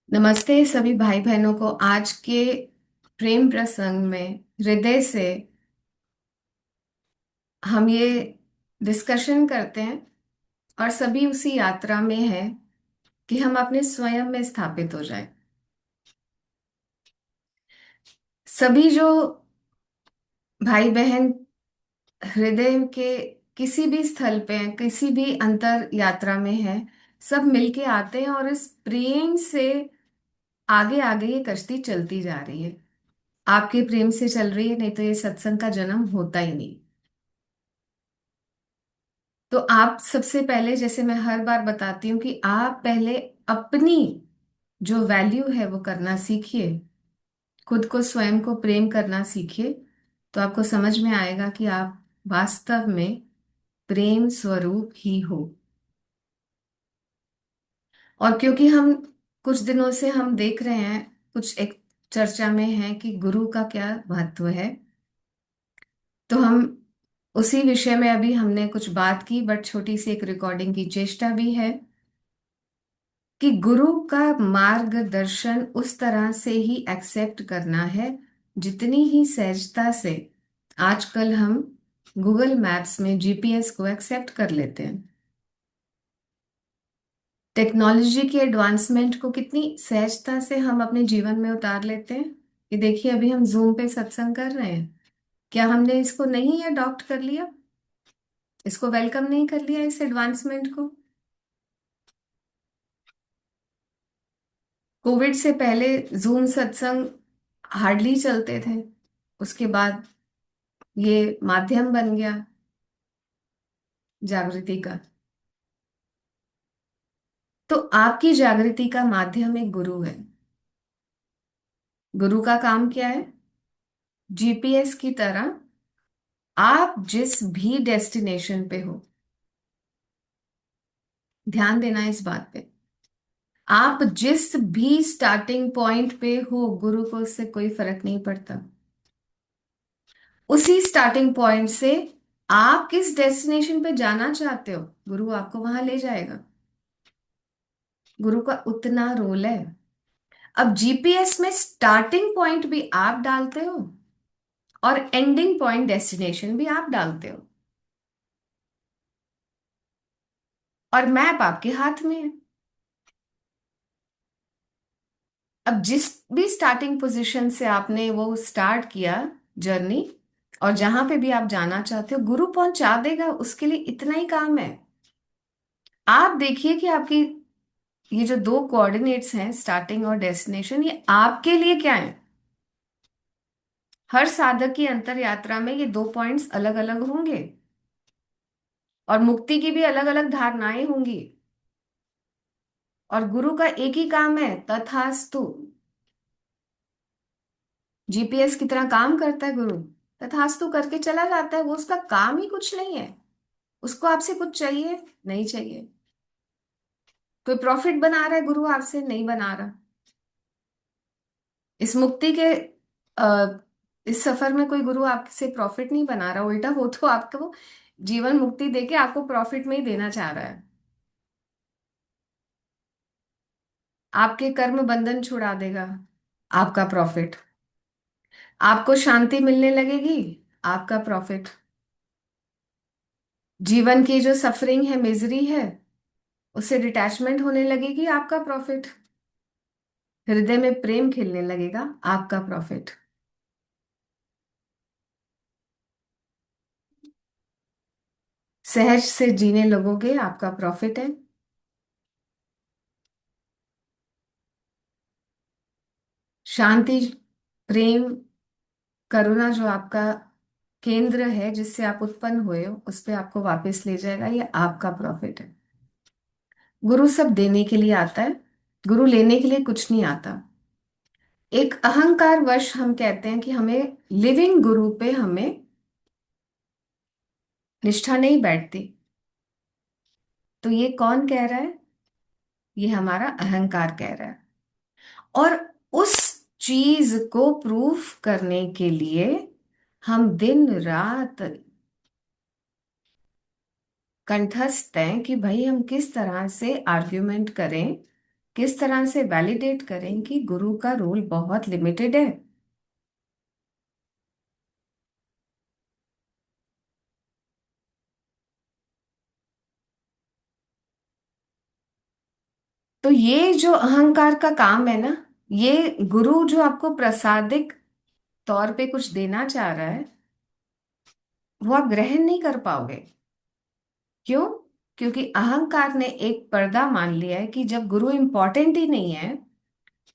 नमस्ते सभी भाई बहनों को। आज के प्रेम प्रसंग में हृदय से हम ये डिस्कशन करते हैं और सभी उसी यात्रा में है कि हम अपने स्वयं में स्थापित हो जाएं। सभी जो भाई बहन हृदय के किसी भी स्थल पे हैं, किसी भी अंतर यात्रा में हैं, सब मिलके आते हैं और इस प्रेम से आगे आगे ये कश्ती चलती जा रही है। आपके प्रेम से चल रही है, नहीं तो ये सत्संग का जन्म होता ही नहीं। तो आप सबसे पहले, जैसे मैं हर बार बताती हूँ, कि आप पहले अपनी जो वैल्यू है वो करना सीखिए। खुद को, स्वयं को प्रेम करना सीखिए। तो आपको समझ में आएगा कि आप वास्तव में प्रेम स्वरूप ही हो। और क्योंकि हम कुछ दिनों से हम देख रहे हैं, कुछ एक चर्चा में है कि गुरु का क्या महत्व है, तो हम उसी विषय में अभी हमने कुछ बात की, बट छोटी सी एक रिकॉर्डिंग की चेष्टा भी है कि गुरु का मार्गदर्शन उस तरह से ही एक्सेप्ट करना है जितनी ही सहजता से आजकल हम गूगल मैप्स में जीपीएस को एक्सेप्ट कर लेते हैं। टेक्नोलॉजी के एडवांसमेंट को कितनी सहजता से हम अपने जीवन में उतार लेते हैं। ये देखिए, अभी हम जूम पे सत्संग कर रहे हैं। क्या हमने इसको नहीं अडॉप्ट कर लिया? इसको वेलकम नहीं कर लिया, इस एडवांसमेंट को? कोविड से पहले जूम सत्संग हार्डली चलते थे। उसके बाद ये माध्यम बन गया जागृति का। तो आपकी जागृति का माध्यम एक गुरु है। गुरु का काम क्या है? जीपीएस की तरह आप जिस भी डेस्टिनेशन पे हो, ध्यान देना इस बात पे, आप जिस भी स्टार्टिंग पॉइंट पे हो, गुरु को उससे कोई फर्क नहीं पड़ता। उसी स्टार्टिंग पॉइंट से आप किस डेस्टिनेशन पे जाना चाहते हो, गुरु आपको वहां ले जाएगा। गुरु का उतना रोल है। अब जीपीएस में स्टार्टिंग पॉइंट भी आप डालते हो और एंडिंग पॉइंट, डेस्टिनेशन भी आप डालते हो, और मैप आपके हाथ में है। अब जिस भी स्टार्टिंग पोजीशन से आपने वो स्टार्ट किया जर्नी, और जहां पे भी आप जाना चाहते हो, गुरु पहुंचा देगा। उसके लिए इतना ही काम है। आप देखिए कि आपकी ये जो दो कोऑर्डिनेट्स हैं, स्टार्टिंग और डेस्टिनेशन, ये आपके लिए क्या है। हर साधक की अंतर यात्रा में ये दो पॉइंट्स अलग अलग होंगे, और मुक्ति की भी अलग अलग धारणाएं होंगी। और गुरु का एक ही काम है, तथास्तु। जीपीएस की तरह काम करता है गुरु। तथास्तु करके चला जाता है। वो, उसका काम ही कुछ नहीं है। उसको आपसे कुछ चाहिए? नहीं चाहिए। कोई प्रॉफिट बना रहा है गुरु आपसे? नहीं बना रहा। इस मुक्ति के आ, इस सफर में कोई गुरु आपसे प्रॉफिट नहीं बना रहा। उल्टा वो तो आपको जीवन मुक्ति देके आपको प्रॉफिट में ही देना चाह रहा है। आपके कर्म बंधन छुड़ा देगा, आपका प्रॉफिट। आपको शांति मिलने लगेगी, आपका प्रॉफिट। जीवन की जो सफरिंग है, मिजरी है, उससे डिटैचमेंट होने लगेगी, आपका प्रॉफिट। हृदय में प्रेम खिलने लगेगा, आपका प्रॉफिट। सहज से जीने लगोगे, आपका प्रॉफिट है। शांति, प्रेम, करुणा जो आपका केंद्र है, जिससे आप उत्पन्न हुए हो, उस पे आपको वापस ले जाएगा। ये आपका प्रॉफिट है। गुरु सब देने के लिए आता है, गुरु लेने के लिए कुछ नहीं आता। एक अहंकार वश हम कहते हैं कि हमें लिविंग गुरु पे हमें निष्ठा नहीं बैठती। तो ये कौन कह रहा है? ये हमारा अहंकार कह रहा है। और उस चीज को प्रूव करने के लिए हम दिन रात कंठस्थ हैं कि भाई हम किस तरह से आर्ग्यूमेंट करें, किस तरह से वैलिडेट करें कि गुरु का रोल बहुत लिमिटेड है। तो ये जो अहंकार का काम है ना, ये गुरु जो आपको प्रसादिक तौर पे कुछ देना चाह रहा है, वो आप ग्रहण नहीं कर पाओगे। क्यों? क्योंकि अहंकार ने एक पर्दा मान लिया है कि जब गुरु इंपॉर्टेंट ही नहीं है,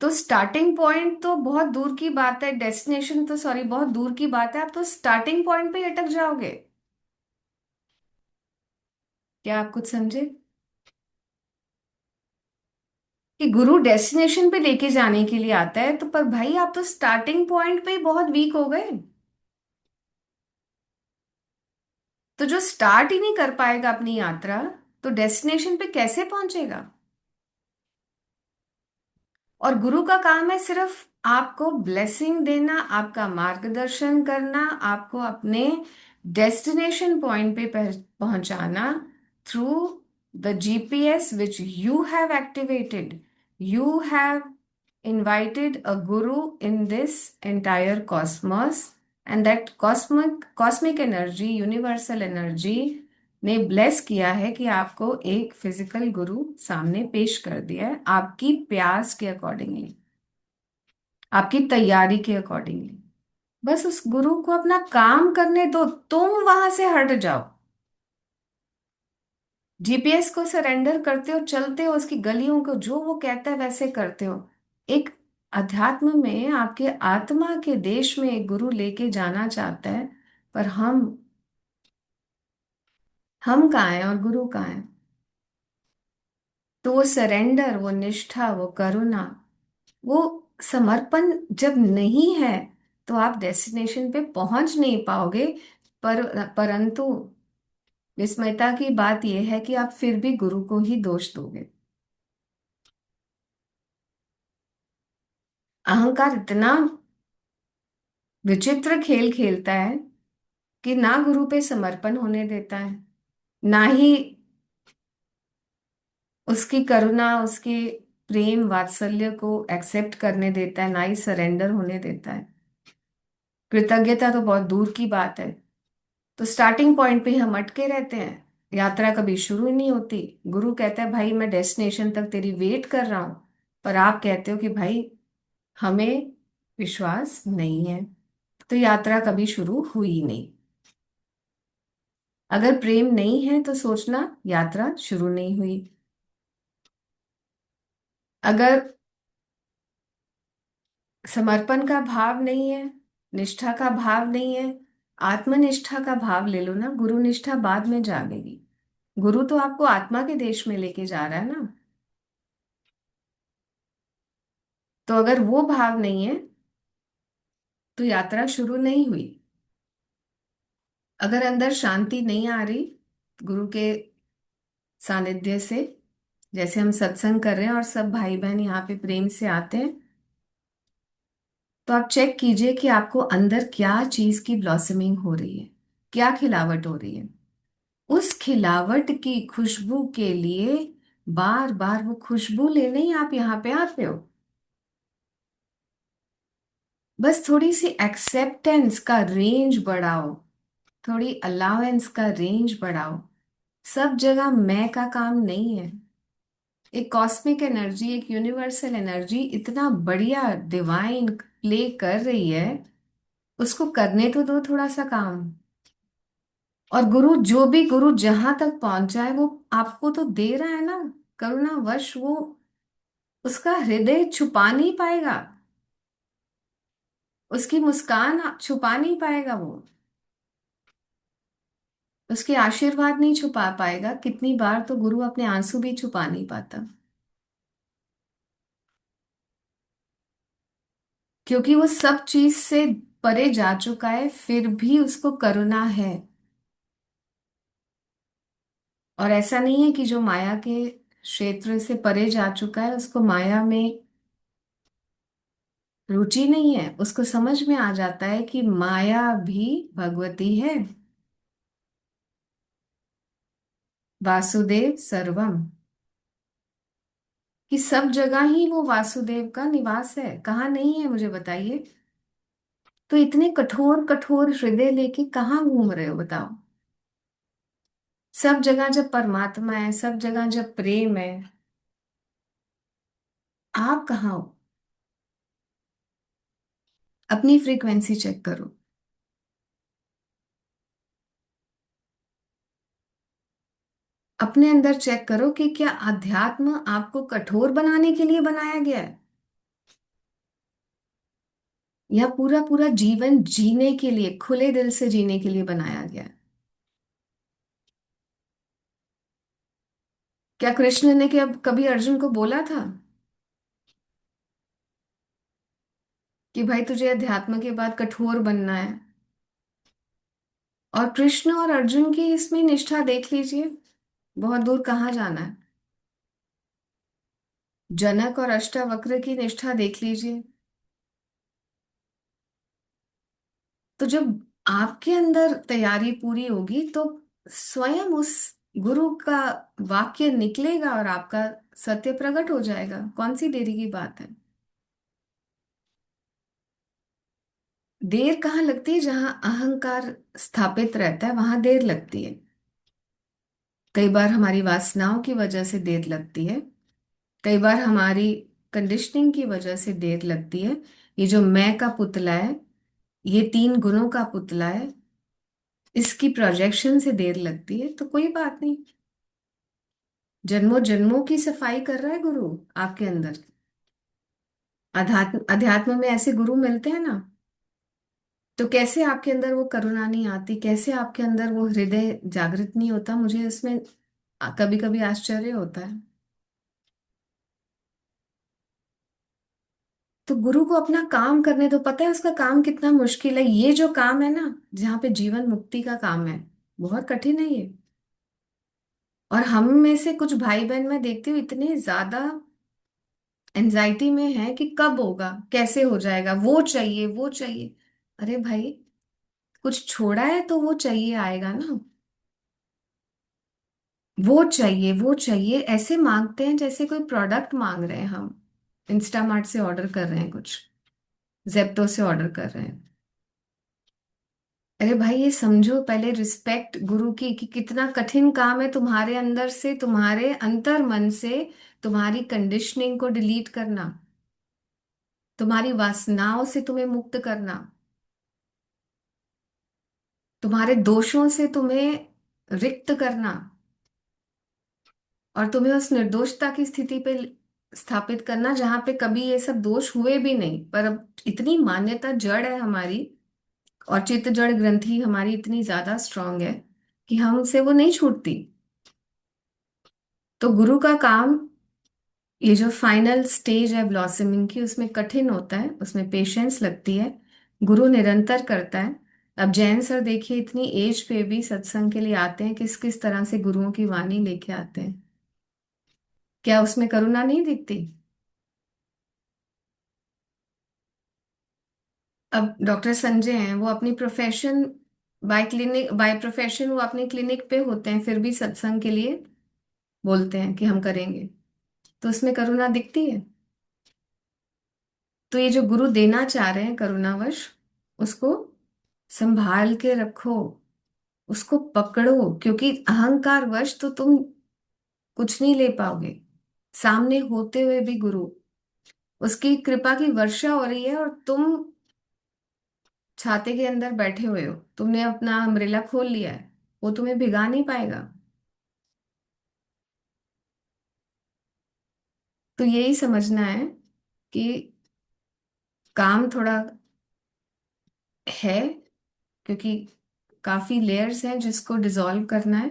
तो स्टार्टिंग पॉइंट तो बहुत दूर की बात है, डेस्टिनेशन तो सॉरी बहुत दूर की बात है, आप तो स्टार्टिंग पॉइंट पे ही अटक जाओगे। क्या आप कुछ समझे? कि गुरु डेस्टिनेशन पे लेके जाने के लिए आता है, तो पर भाई आप तो स्टार्टिंग पॉइंट पे ही बहुत वीक हो गए। तो जो स्टार्ट ही नहीं कर पाएगा अपनी यात्रा, तो डेस्टिनेशन पे कैसे पहुंचेगा? और गुरु का काम है सिर्फ आपको ब्लेसिंग देना, आपका मार्गदर्शन करना, आपको अपने डेस्टिनेशन पॉइंट पे पहुंचाना through the GPS which you have activated. You have invited a guru in this entire cosmos, and that cosmic energy, universal energy ने ब्लेस किया है कि आपको एक फिजिकल गुरु सामने पेश कर दिया है, आपकी प्यास के अकॉर्डिंगली, आपकी तैयारी के अकॉर्डिंगली। बस उस गुरु को अपना काम करने दो, तुम वहां से हट जाओ। जीपीएस को सरेंडर करते हो, चलते हो उसकी गलियों को, जो वो कहता है वैसे करते हो। एक अध्यात्म में आपके आत्मा के देश में एक गुरु लेके जाना चाहता है, पर हम कहाँ हैं और गुरु कहाँ है? तो वो सरेंडर, वो निष्ठा, वो करुणा, वो समर्पण जब नहीं है, तो आप डेस्टिनेशन पे पहुंच नहीं पाओगे। परंतु विस्मयता की बात यह है कि आप फिर भी गुरु को ही दोष दोगे। अहंकार इतना विचित्र खेल खेलता है कि ना गुरु पे समर्पण होने देता है, ना ही उसकी करुणा, उसके प्रेम वात्सल्य को एक्सेप्ट करने देता है, ना ही सरेंडर होने देता है। कृतज्ञता तो बहुत दूर की बात है। तो स्टार्टिंग पॉइंट पे ही हम अटके रहते हैं, यात्रा कभी शुरू ही नहीं होती। गुरु कहता है भाई मैं डेस्टिनेशन तक तेरी वेट कर रहा हूं, पर आप कहते हो कि भाई हमें विश्वास नहीं है, तो यात्रा कभी शुरू हुई ही नहीं। अगर प्रेम नहीं है तो सोचना यात्रा शुरू नहीं हुई। अगर समर्पण का भाव नहीं है, निष्ठा का भाव नहीं है, आत्मनिष्ठा का भाव ले लो ना, गुरु निष्ठा बाद में जागेगी। गुरु तो आपको आत्मा के देश में लेके जा रहा है ना। तो अगर वो भाव नहीं है, तो यात्रा शुरू नहीं हुई। अगर अंदर शांति नहीं आ रही गुरु के सानिध्य से, जैसे हम सत्संग कर रहे हैं और सब भाई बहन यहाँ पे प्रेम से आते हैं, तो आप चेक कीजिए कि आपको अंदर क्या चीज की ब्लॉसमिंग हो रही है, क्या खिलावट हो रही है। उस खिलावट की खुशबू के लिए बार बार वो खुशबू लेने ही आप यहाँ पे आते हो। बस थोड़ी सी एक्सेप्टेंस का रेंज बढ़ाओ, थोड़ी अलावेंस का रेंज बढ़ाओ। सब जगह मैं का काम नहीं है। एक कॉस्मिक एनर्जी, एक यूनिवर्सल एनर्जी इतना बढ़िया डिवाइन प्ले कर रही है, उसको करने तो दो थोड़ा सा काम। और गुरु, जो भी गुरु जहां तक पहुंचा है, वो आपको तो दे रहा है ना, करुणावश वो उसका हृदय छुपा नहीं पाएगा, उसकी मुस्कान छुपा नहीं पाएगा वो, उसके आशीर्वाद नहीं छुपा पाएगा। कितनी बार तो गुरु अपने आंसू भी छुपा नहीं पाता, क्योंकि वो सब चीज से परे जा चुका है, फिर भी उसको करुणा है। और ऐसा नहीं है कि जो माया के क्षेत्र से परे जा चुका है उसको माया में रुचि नहीं है, उसको समझ में आ जाता है कि माया भी भगवती है। वासुदेव सर्वम। कि सब जगह ही वो वासुदेव का निवास है, कहाँ नहीं है मुझे बताइए। तो इतने कठोर कठोर हृदय लेके कहाँ घूम रहे हो बताओ। सब जगह जब परमात्मा है, सब जगह जब प्रेम है, आप कहाँ हो? अपनी फ्रीक्वेंसी चेक करो। अपने अंदर चेक करो कि क्या अध्यात्म आपको कठोर बनाने के लिए बनाया गया है, या पूरा पूरा जीवन जीने के लिए, खुले दिल से जीने के लिए बनाया गया है। क्या कृष्ण ने क्या कभी अर्जुन को बोला था कि भाई तुझे अध्यात्म के बाद कठोर बनना है? और कृष्ण और अर्जुन की इसमें निष्ठा देख लीजिए, बहुत दूर कहाँ जाना है। जनक और अष्टावक्र की निष्ठा देख लीजिए। तो जब आपके अंदर तैयारी पूरी होगी तो स्वयं उस गुरु का वाक्य निकलेगा और आपका सत्य प्रकट हो जाएगा। कौन सी देरी की बात है? देर कहाँ लगती है? जहां अहंकार स्थापित रहता है वहां देर लगती है। कई बार हमारी वासनाओं की वजह से देर लगती है, कई बार हमारी कंडीशनिंग की वजह से देर लगती है। ये जो मैं का पुतला है, ये तीन गुणों का पुतला है, इसकी प्रोजेक्शन से देर लगती है। तो कोई बात नहीं, जन्मों जन्मों की सफाई कर रहा है गुरु आपके अंदर। अध्यात्म अध्यात्म में ऐसे गुरु मिलते हैं ना, तो कैसे आपके अंदर वो करुणा नहीं आती, कैसे आपके अंदर वो हृदय जागृत नहीं होता, मुझे इसमें कभी कभी आश्चर्य होता है। तो गुरु को अपना काम करने दो, पता है उसका काम कितना मुश्किल है। ये जो काम है ना, जहाँ पे जीवन मुक्ति का काम है, बहुत कठिन है ये। और हम में से कुछ भाई बहन मैं देखती हूँ इतने ज्यादा एंजाइटी में है कि कब होगा, कैसे हो जाएगा, वो चाहिए वो चाहिए। अरे भाई, कुछ छोड़ा है तो वो चाहिए आएगा ना। वो चाहिए वो चाहिए ऐसे मांगते हैं जैसे कोई प्रोडक्ट मांग रहे हैं हम। इंस्टामार्ट से ऑर्डर कर रहे हैं कुछ, जेप्टो से ऑर्डर कर रहे हैं। अरे भाई, ये समझो पहले रिस्पेक्ट गुरु की, कि कितना कठिन काम है तुम्हारे अंदर से, तुम्हारे अंतर मन से तुम्हारी कंडीशनिंग को डिलीट करना, तुम्हारी वासनाओं से तुम्हें मुक्त करना, तुम्हारे दोषों से तुम्हें रिक्त करना, और तुम्हें उस निर्दोषता की स्थिति पे स्थापित करना जहां पे कभी ये सब दोष हुए भी नहीं, पर अब इतनी मान्यता जड़ है हमारी, और चित्त जड़ ग्रंथि हमारी इतनी ज्यादा स्ट्रांग है कि हमसे वो नहीं छूटती। तो गुरु का काम, ये जो फाइनल स्टेज है ब्लॉसमिंग की, उसमें कठिन होता है, उसमें पेशेंस लगती है। गुरु निरंतर करता है। अब जैन सर देखिए, इतनी एज पे भी सत्संग के लिए आते हैं, किस किस तरह से गुरुओं की वाणी लेके आते हैं। क्या उसमें करुणा नहीं दिखती? अब डॉक्टर संजय हैं, वो अपनी प्रोफेशन, बाय प्रोफेशन वो अपनी क्लिनिक पे होते हैं, फिर भी सत्संग के लिए बोलते हैं कि हम करेंगे। तो उसमें करुणा दिखती है? तो ये जो गुरु देना चाह रहे हैं करुणावश, उसको संभाल के रखो, उसको पकड़ो, क्योंकि अहंकार वश तो तुम कुछ नहीं ले पाओगे। सामने होते हुए भी गुरु, उसकी कृपा की वर्षा हो रही है और तुम छाते के अंदर बैठे हुए हो, तुमने अपना अम्ब्रेला खोल लिया है, वो तुम्हें भिगा नहीं पाएगा। तो यही समझना है कि काम थोड़ा है, क्योंकि काफी लेयर्स हैं जिसको डिसॉल्व करना है,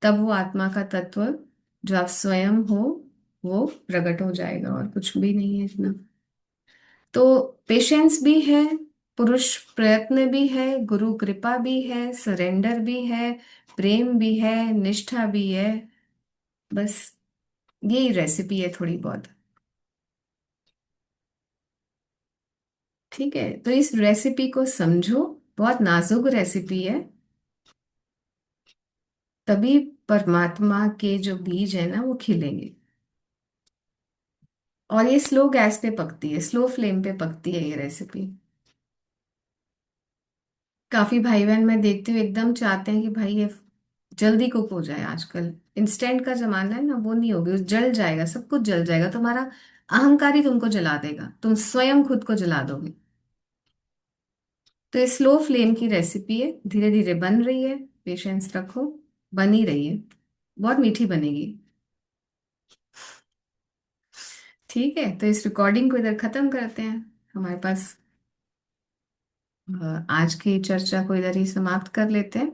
तब वो आत्मा का तत्व जो आप स्वयं हो वो प्रकट हो जाएगा, और कुछ भी नहीं है इतना। तो पेशेंस भी है, पुरुष प्रयत्न भी है, गुरु कृपा भी है, सरेंडर भी है, प्रेम भी है, निष्ठा भी है। बस यही रेसिपी है थोड़ी बहुत। ठीक है, तो इस रेसिपी को समझो, बहुत नाजुक रेसिपी है। तभी परमात्मा के जो बीज है ना वो खिलेंगे। और ये स्लो गैस पे पकती है, स्लो फ्लेम पे पकती है ये रेसिपी। काफी भाई बहन मैं देखती हूँ एकदम चाहते हैं कि भाई ये जल्दी कुक हो जाए। आजकल इंस्टेंट का जमाना है ना, वो नहीं होगी, जल जाएगा, सब कुछ जल जाएगा, तुम्हारा अहंकार ही तुमको जला देगा, तुम स्वयं खुद को जला दोगे। तो ये स्लो फ्लेम की रेसिपी है, धीरे धीरे बन रही है, पेशेंस रखो, बन ही रही है, बहुत मीठी बनेगी। ठीक है, तो इस रिकॉर्डिंग को इधर खत्म करते हैं। हमारे पास आज की चर्चा को इधर ही समाप्त कर लेते हैं।